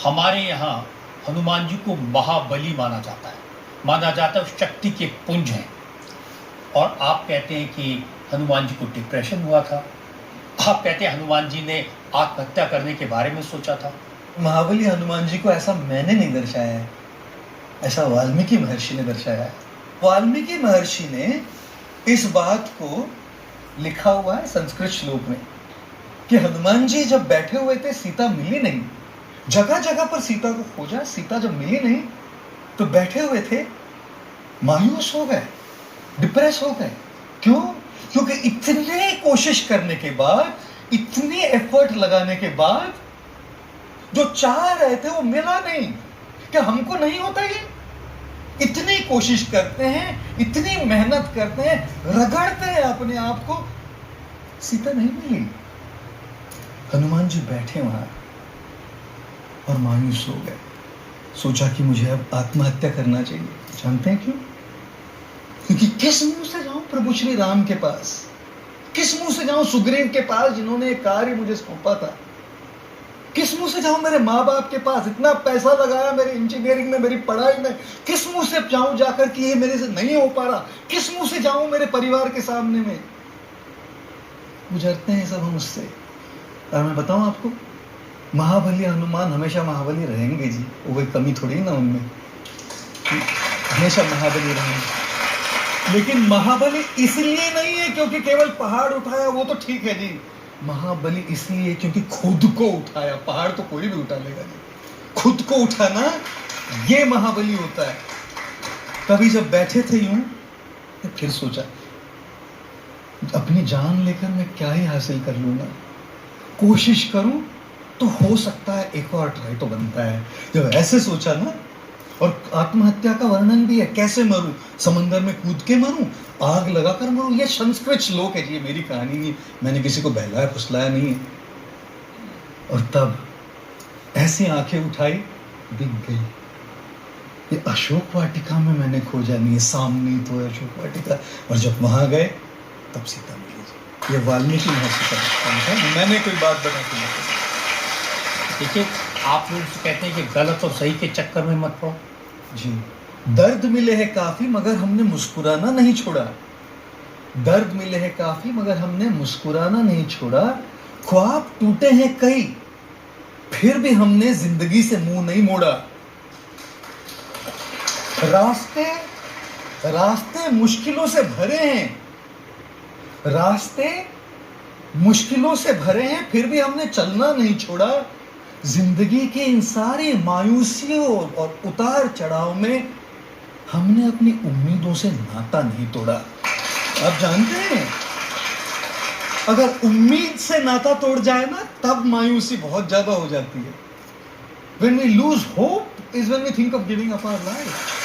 हमारे यहाँ हनुमान जी को महाबली माना जाता है, शक्ति के पुंज हैं। और आप कहते हैं कि हनुमान जी को डिप्रेशन हुआ था, आप कहते हैं हनुमान जी ने आत्महत्या करने के बारे में सोचा था। महाबली हनुमान जी को ऐसा मैंने नहीं दर्शाया है, ऐसा वाल्मीकि महर्षि ने दर्शाया है। वाल्मीकि महर्षि ने इस बात को लिखा हुआ है संस्कृत श्लोक में कि हनुमान जी जब बैठे हुए थे, सीता मिली नहीं, जगह जगह पर सीता को खोजा, सीता जब मिली नहीं तो बैठे हुए थे, मायूस हो गए, डिप्रेस हो गए। क्यों? क्योंकि इतने कोशिश करने के बाद, इतनी एफर्ट लगाने के बाद जो चाह रहे थे वो मिला नहीं। क्या हमको नहीं होता ये? इतनी कोशिश करते हैं, इतनी मेहनत करते हैं, रगड़ते हैं अपने आप को, सीता नहीं मिली। हनुमान जी बैठे वहां और मायूस हो गए, सोचा कि मुझे अब आत्महत्या करना चाहिए। जानते हैं क्यों? क्योंकि किस मुंह से जाऊं प्रभु श्री राम के पास, किस मुंह से जाऊं सुग्रीव के पास जिन्होंने एक कार्य मुझे सौंपा था, किस मुंह से जाऊं मेरे माँ बाप के पास, इतना पैसा लगाया मेरी इंजीनियरिंग में, मेरी पढ़ाई में, किस मुंह से जाऊं जाकर कि ये मेरे से नहीं हो पा रहा, किस मुंह से जाऊं मेरे परिवार के सामने में। गुजरते हैं सब हम उससे। और मैं बताऊं आपको, महाबली हनुमान हमेशा महाबली रहेंगे जी, वो कोई कमी थोड़ी ना उनमें, हमेशा महाबली रहेंगे। लेकिन महाबली इसलिए नहीं है क्योंकि केवल पहाड़ उठाया, वो तो ठीक है जी। महाबली इसलिए क्योंकि खुद को उठाया। पहाड़ तो कोई भी उठा लेगा जी, खुद को उठाना ये महाबली होता है। कभी जब बैठे थे यूं तो फिर सोचा अपनी जान लेकर मैं क्या ही हासिल कर लूंगा, कोशिश करूं तो हो सकता है एक और ट्राई तो बनता है। जब ऐसे सोचा ना, और आत्महत्या का वर्णन भी है, कैसे मरूं, समंदर में कूद के मरूं, आग लगाकर मरूं। ये संस्कृत श्लोक है जी, ये मेरी कहानी नहीं, मैंने किसी को बहलाया फुसलाया नहीं है। और तब ऐसी आंखें उठाई, दिख गई ये अशोक वाटिका में मैंने खोजा नहीं है, सामने तो है अशोक वाटिका। और जब वहां गए तब सीता मिली जी। ये वाल्मीकि महर्षि का दृष्टांत है, मैंने कोई बात बना के नहीं। देखिए, आप लोग कहते हैं कि गलत और सही के चक्कर में मत पड़ो जी। दर्द मिले है काफी मगर हमने मुस्कुराना नहीं छोड़ा, दर्द मिले है काफी मगर हमने मुस्कुराना नहीं छोड़ा। ख्वाब टूटे हैं कई फिर भी हमने जिंदगी से मुंह नहीं मोड़ा। रास्ते रास्ते मुश्किलों से भरे हैं, रास्ते मुश्किलों से भरे हैं फिर भी हमने चलना नहीं छोड़ा। जिंदगी के इन सारी मायूसियों और उतार चढ़ाव में हमने अपनी उम्मीदों से नाता नहीं तोड़ा। आप जानते हैं, अगर उम्मीद से नाता तोड़ जाए ना, तब मायूसी बहुत ज्यादा हो जाती है। When we lose hope is when we think of giving up our life.